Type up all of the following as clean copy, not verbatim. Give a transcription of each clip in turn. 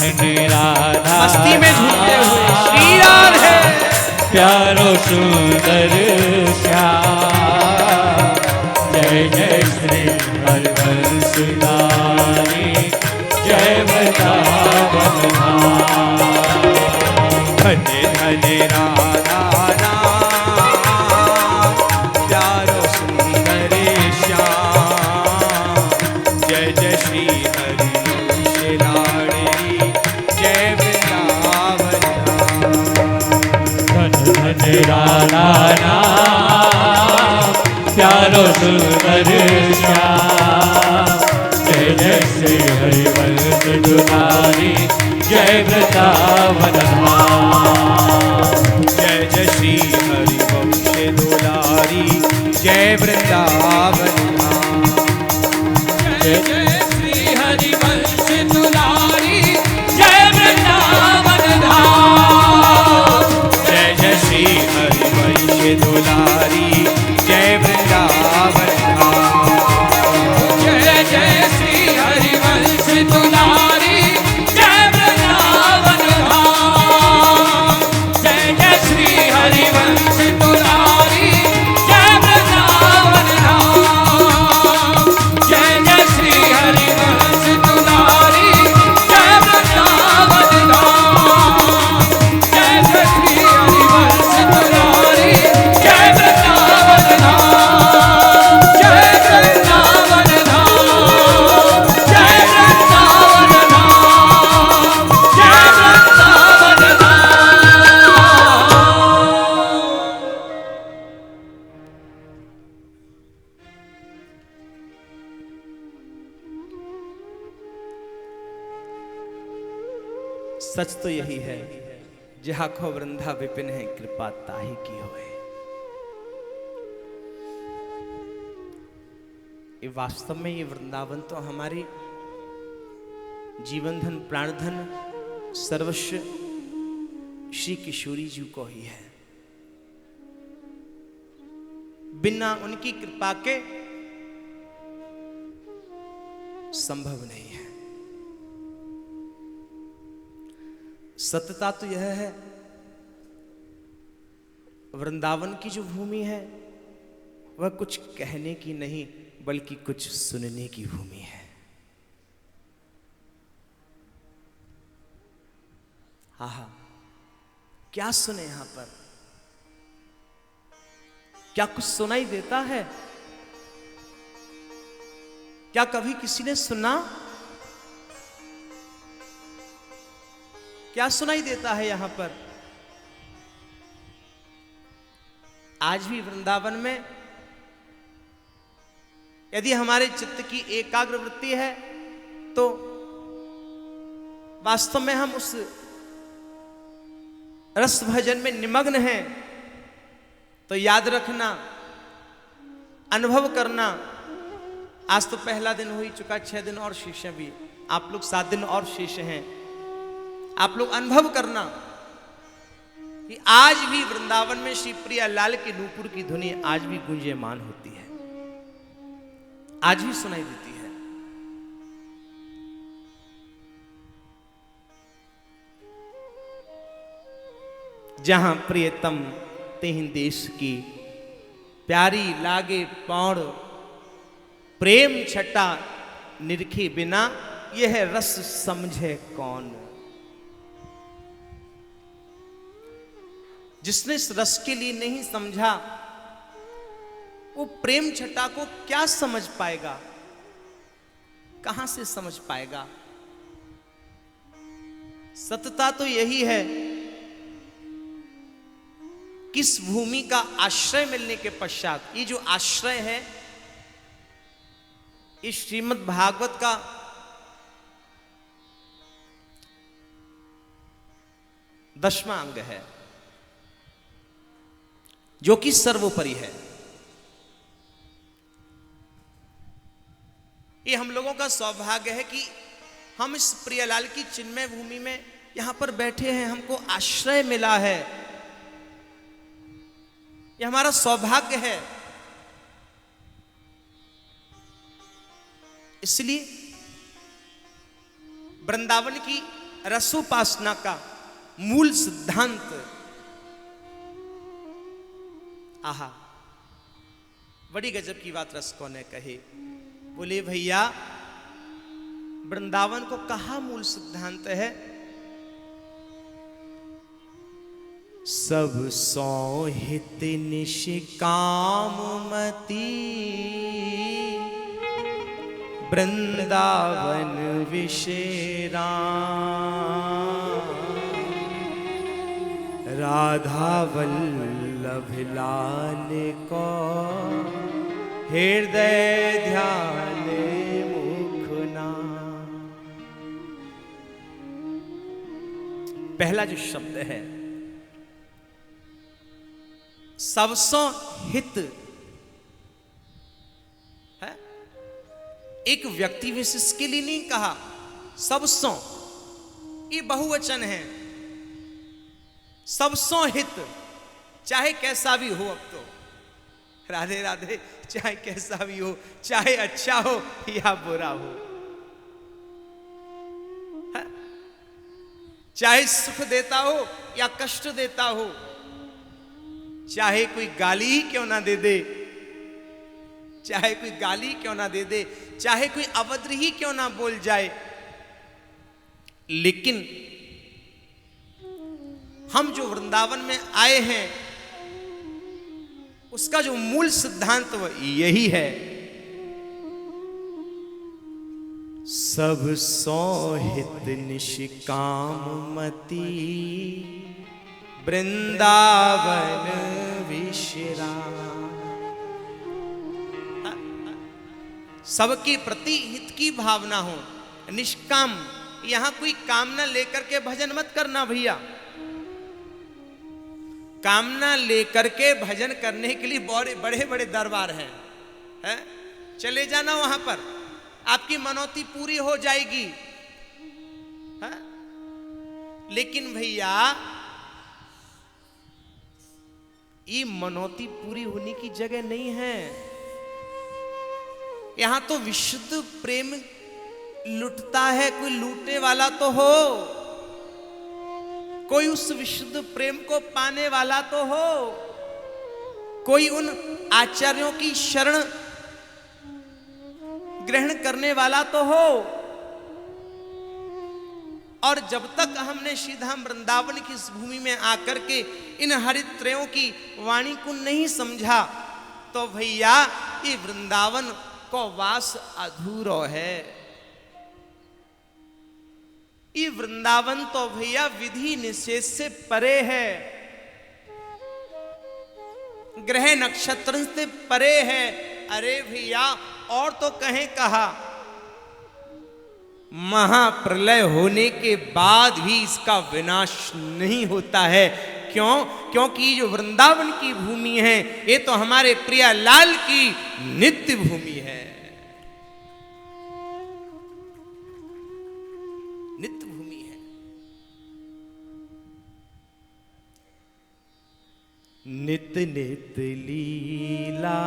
धन राधा मस्ती में झूमते हुए श्री राधे। प्यारो सुंदर श्याम जय जय श्री हरिवंशधारी जय वृंदावन धाम। धन धन राधा नाम प्यारो सुंदर श्याम जय जय श्री हरिवंश लाड़ी जय वृंदावन धन धन राधा नाम प्यारो सुंदर श्याम जय जय श्री हरिवंश दुलारी जय वृंदावन धाम। जय जय श्री हरिवंश दुलारी जय वृंदावन धाम। जय जय श्री हरिवंश दुलारी जय वृंदावन धाम। जय जय श्री हरिवंश दुलारी जय वृंदावन धाम। जय जय श्री हरिवंश दुलारी जय वृंदावन धाम। जय जय श्री हरिवंश दुलारी जय वृंदावन धाम। जय जय श्री हरिवंश दुलारी जय वृंदावन धाम। जय जय श्री हरिवंश दुलारी जय वृंदावन धाम। जय वृंदावन धाम। जय वृंदावन धाम। जय वृंदावन सच तो यही है जहाँ को वृंदा विपिन है कृपा ताही की होए। ये वास्तव में ये वृंदावन तो हमारी जीवन धन प्राण धन सर्वस्व श्री किशोरी जी को ही है। बिना उनकी कृपा के संभव नहीं है। सत्यता तो यह है वृंदावन की जो भूमि है वह कुछ कहने की नहीं बल्कि कुछ सुनने की भूमि है। आहा, क्या सुने यहां पर? क्या कुछ सुनाई देता है? क्या कभी किसी ने सुना? क्या सुनाई देता है यहां पर? आज भी वृंदावन में यदि हमारे चित्त की एकाग्र वृत्ति है तो वास्तव में हम उस रस भजन में निमग्न हैं। तो याद रखना, अनुभव करना। आज तो पहला दिन हो ही चुका, 6 दिन और शेष हैं। भी आप लोग 7 दिन और शेष हैं। आप लोग अनुभव करना कि आज भी वृंदावन में श्री प्रिया लाल के नूपुर की धुनी आज भी गूंजयमान होती है, आज भी सुनाई देती है। जहां प्रियतम तेहि देश की प्यारी लागे पौड़ प्रेम छटा निरखे बिना यह रस समझे कौन। जिसने इस रस के लिए नहीं समझा वो प्रेम छटा को क्या समझ पाएगा, कहां से समझ पाएगा। सत्यता तो यही है, किस भूमि का आश्रय मिलने के पश्चात, ये जो आश्रय है इस श्रीमद् भागवत का दसवां अंग है जो कि सर्वोपरि है। ये हम लोगों का सौभाग्य है कि हम इस प्रियलाल की चिन्मय भूमि में यहां पर बैठे हैं, हमको आश्रय मिला है। ये हमारा सौभाग्य है। इसलिए वृंदावन की रसोपासना का मूल सिद्धांत। आहा, बड़ी गजब की बात रसिकों ने कही। बोले भैया, वृंदावन को कहा मूल सिद्धांत है? सब सौहित निष्काम मति, वृंदावन विषय राम। राधा वल्लभ लाल को हृदय ध्यान मुखना। पहला जो शब्द है सबसो हित है, एक व्यक्ति विशेष के लिए नहीं कहा। सबसो ये बहुवचन है। सबसो हित, चाहे कैसा भी हो। अब तो राधे राधे, चाहे कैसा भी हो, चाहे अच्छा हो या बुरा हो, है? चाहे सुख देता हो या कष्ट देता हो, चाहे कोई गाली ही क्यों ना दे दे, चाहे कोई गाली क्यों ना दे दे, चाहे कोई अभद्र ही क्यों ना बोल जाए, लेकिन हम जो वृंदावन में आए हैं उसका जो मूल सिद्धांत वो यही है। सब सौहित निष्काम मति, वृंदावन विश्राम। सबके प्रति हित की भावना हो, निष्काम। यहां कोई कामना लेकर के भजन मत करना भैया। कामना लेकर के भजन करने के लिए बड़े बड़े दरबार हैं, है? चले जाना वहां पर, आपकी मनौती पूरी हो जाएगी, है? लेकिन भैया ये मनौती पूरी होने की जगह नहीं है। यहां तो विशुद्ध प्रेम लुटता है, कोई लूटने वाला तो हो, कोई उस विशुद्ध प्रेम को पाने वाला तो हो, कोई उन आचार्यों की शरण ग्रहण करने वाला तो हो। और जब तक हमने श्रीधाम वृंदावन की इस भूमि में आकर के इन हरित्रयों की वाणी को नहीं समझा, तो भैया ये वृंदावन को वास अधूरो है। ये वृंदावन तो भैया विधि निषेध से परे है, ग्रह नक्षत्र से परे है। अरे भैया, और तो कहें कहा, महाप्रलय होने के बाद भी इसका विनाश नहीं होता है। क्यों? क्योंकि ये जो वृंदावन की भूमि है ये तो हमारे प्रियालाल की नित्य भूमि है, नित्य भूमि है। नित नित लीला,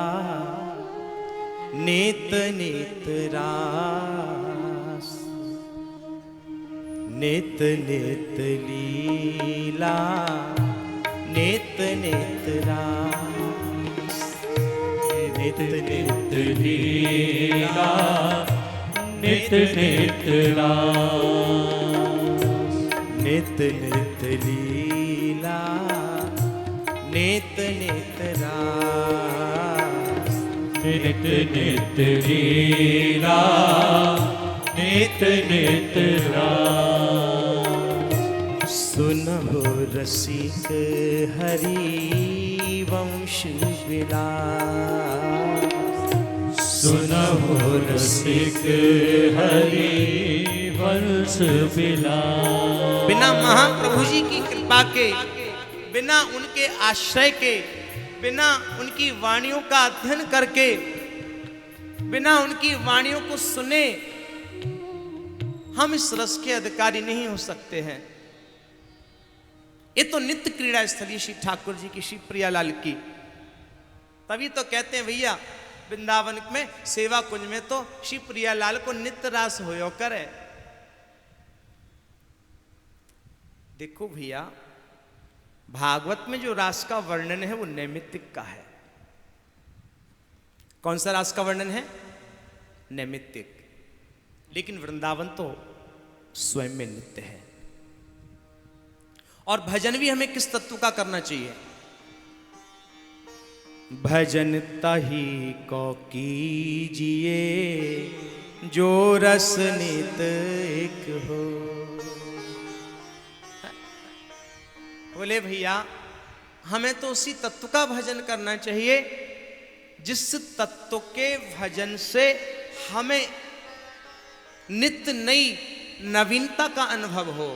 नित नित रास, नित नित लीला, नित नित रास, नित नित लीला, नित नित रास, नित नित लीला, नित नित रास, नित नित लीला, नित नित रास। सुनहो रसिक हरि वंश विलास, सुनहो रसिक हरि वंश विलास। बिना महाप्रभु जी की कृपा के, बिना उनके आश्रय के, बिना उनकी वाणियों का अध्ययन करके, बिना उनकी वाणियों को सुने हम इस रस के अधिकारी नहीं हो सकते हैं। ये तो नित्य क्रीड़ा स्थली श्री ठाकुर जी की, श्री प्रियालाल की। तभी तो कहते हैं भैया वृंदावन में सेवा कुंज में तो श्री प्रियालाल को नित्य रास होयो करे। देखो भैया, भागवत में जो रास का वर्णन है वो नैमित्तिक का है। कौन सा रास का वर्णन है? नैमित्तिक। लेकिन वृंदावन तो स्वयं में नित्य है। और भजन भी हमें किस तत्व का करना चाहिए? भजन तही को कीजिए जो रस नित एक हो। बोले भैया, हमें तो उसी तत्व का भजन करना चाहिए जिस तत्व के भजन से हमें नित्य नई नवीनता का अनुभव हो।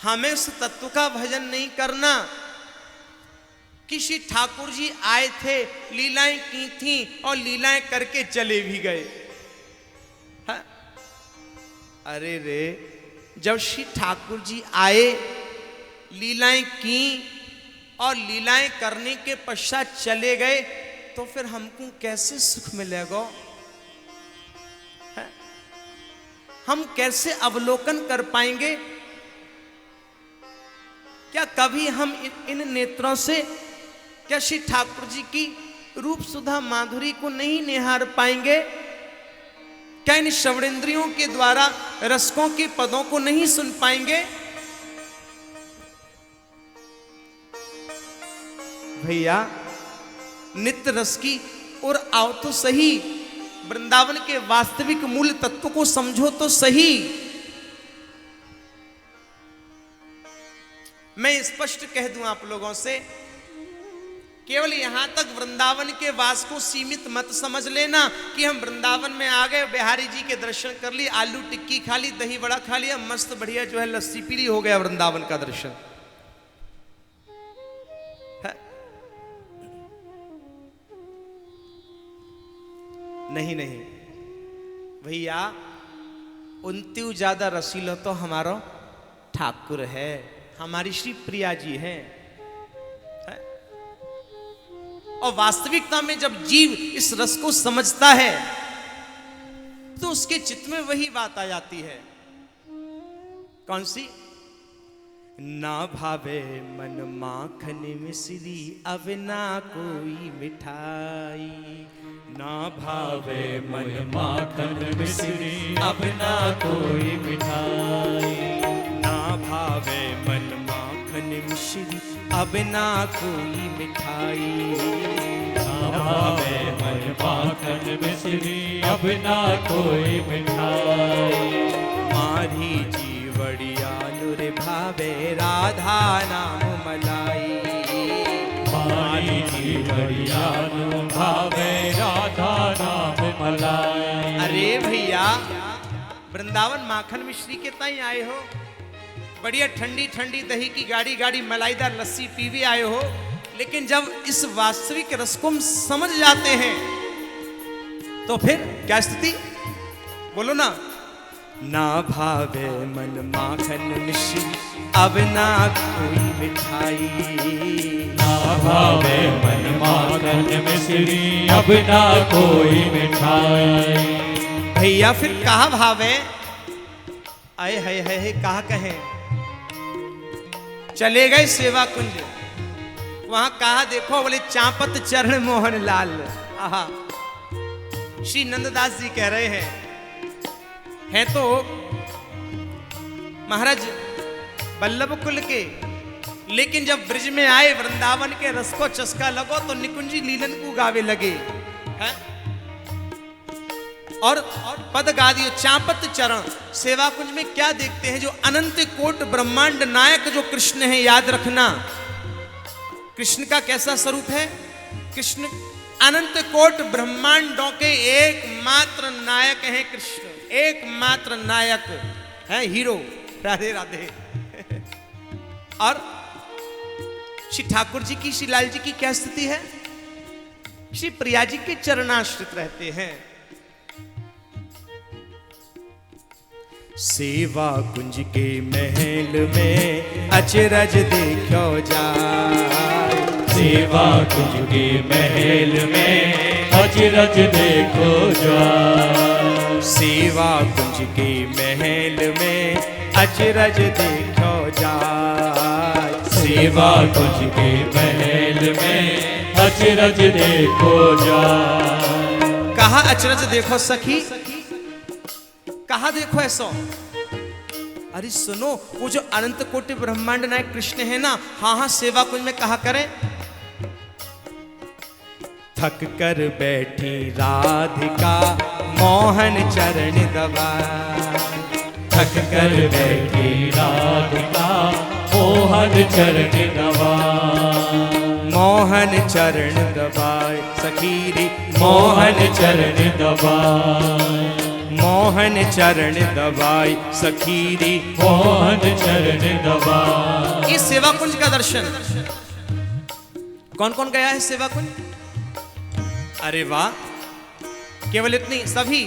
हमें उस तत्व का भजन नहीं करना कि श्री ठाकुर जी आए थे, लीलाएं की थी और लीलाएं करके चले भी गए। अरे रे, जब श्री ठाकुर जी आए, लीलाएं की और लीलाएं करने के पश्चात चले गए, तो फिर हमको कैसे सुख मिलेगा? हम कैसे अवलोकन कर पाएंगे? क्या कभी हम इन नेत्रों से क्या श्री ठाकुर जी की रूप सुधा माधुरी को नहीं निहार पाएंगे? क्या इन श्रवणेंद्रियों के द्वारा रसकों के पदों को नहीं सुन पाएंगे? भैया, नित्य रस की और आओ तो सही, वृंदावन के वास्तविक मूल तत्व को समझो तो सही। मैं स्पष्ट कह दूं आप लोगों से, केवल यहां तक वृंदावन के वास को सीमित मत समझ लेना कि हम वृंदावन में आ गए, बिहारी जी के दर्शन कर ली, आलू टिक्की खा ली, दही बड़ा खा लिया, मस्त बढ़िया जो है लस्सी पी ली, हो गया वृंदावन का दर्शन। नहीं नहीं भैया, उनती ज्यादा रसीला तो हमारा ठाकुर है, हमारी श्री प्रिया जी हैं। और वास्तविकता में जब जीव इस रस को समझता है तो उसके चित्त में वही बात आ जाती है। कौन सी? ना भावे मन माखन मिश्री, अब ना कोई मिठाई। ना भावे मन माखन मिश्री, अब ना कोई मिठाई। ना भावे मन माखन मिश्री, अब ना कोई मिठाई। ना भावे मन माखन मिश्री, अब ना कोई मिठाई। मारी जीवड़िया नुर भावे, राधा नाम मलाई। मारी जीवड़िया नुर भावे, राधा नाम मलाई। अरे भैया, वृंदावन माखन मिश्री के ताई आए हो, बढ़िया ठंडी ठंडी दही की गाड़ी गाड़ी मलाईदार लस्सी पी भी आए हो, लेकिन जब इस वास्तविक रस को हम समझ जाते हैं तो फिर क्या स्थिति? बोलो ना। ना भावे मन माखन मिश्री, अब ना कोई मिठाई। ना भावे मन माखन मिश्री, अब ना कोई मिठाई। भैया फिर कहा भावे? आए है कहा कहें? चले गए सेवा कुंज, वहां कहा देखो, बोले चांपत चरण मोहन लाल। आहा, श्री नंददास जी कह रहे हैं तो महाराज वल्लभ कुल के, लेकिन जब ब्रिज में आए, वृंदावन के रस को चस्का लगो तो निकुंजी लीलन को गावे लगे हैं? और पद गा दियो चांपत चरण। सेवा कुंज में क्या देखते हैं? जो अनंत कोट ब्रह्मांड नायक जो कृष्ण है, याद रखना, कृष्ण का कैसा स्वरूप है? कृष्ण अनंत कोट ब्रह्मांडों के एकमात्र नायक हैं। कृष्ण एकमात्र नायक है, हीरो। राधे राधे। और श्री ठाकुर जी की, श्री लाल जी की क्या स्थिति है? श्री प्रिया जी के चरणाश्रित रहते हैं। सेवा कुंज के महल में अचरज देखो जाए। सेवा कुंज के महल में अचरज देखो जाए। सेवा कुंज के महल में अचरज देखो जाय। सेवा कुंज के महल में अचरज देखो जाय। कहा अचरज देखो सखी, कहा देखो ऐसा। अरे सुनो, वो जो अनंत कोटि ब्रह्मांड नायक कृष्ण है ना, हाँ हाँ सेवा कुंज में कहा करें। थक कर बैठी राधिका मोहन चरण दबाए। थक कर बैठी राधिका मोहन चरण दबाए। मोहन चरण दबाए सखी रे, मोहन चरण दबाए। मोहन चरण दबाए सखी रे, मोहन चरण दबाए। इस सेवा कुंज का दर्शन कौन कौन गया है सेवा कुंज? अरे वाह, केवल इतनी, सभी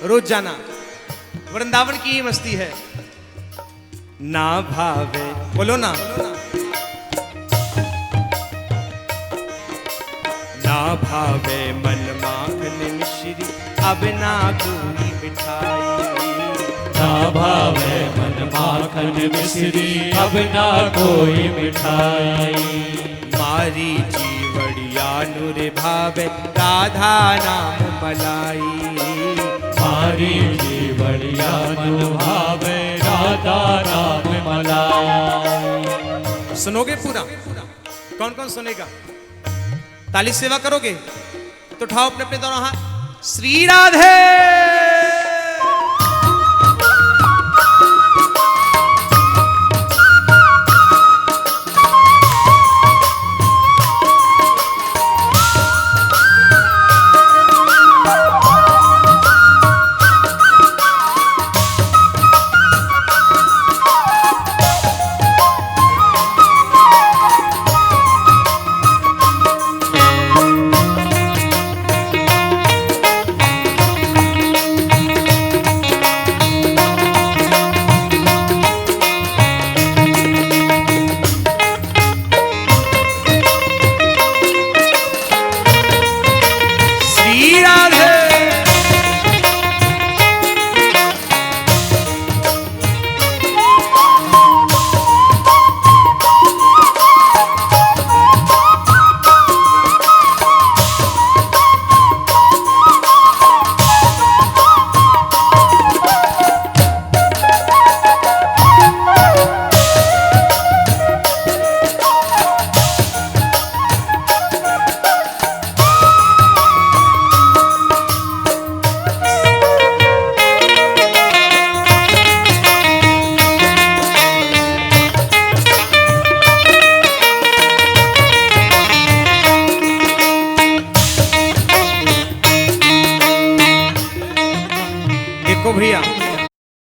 रोज जाना। वृंदावन की ही मस्ती है। ना भावे, बोलो ना, ना भावे मन माखन मिश्री, अब ना कोई मिठाई। ना भावे मन माखन मिश्री, अब ना कोई मिठाई। मारी जीवड़िया नूर भावे राधा नाम मलाई। मारी जीवड़िया मन भावे राधा नाम मलाई। सुनोगे पूरा? कौन कौन सुनेगा? ताली सेवा करोगे तो उठाओ अपने अपने दोनों हाथ। श्री राधे। देखो भैया,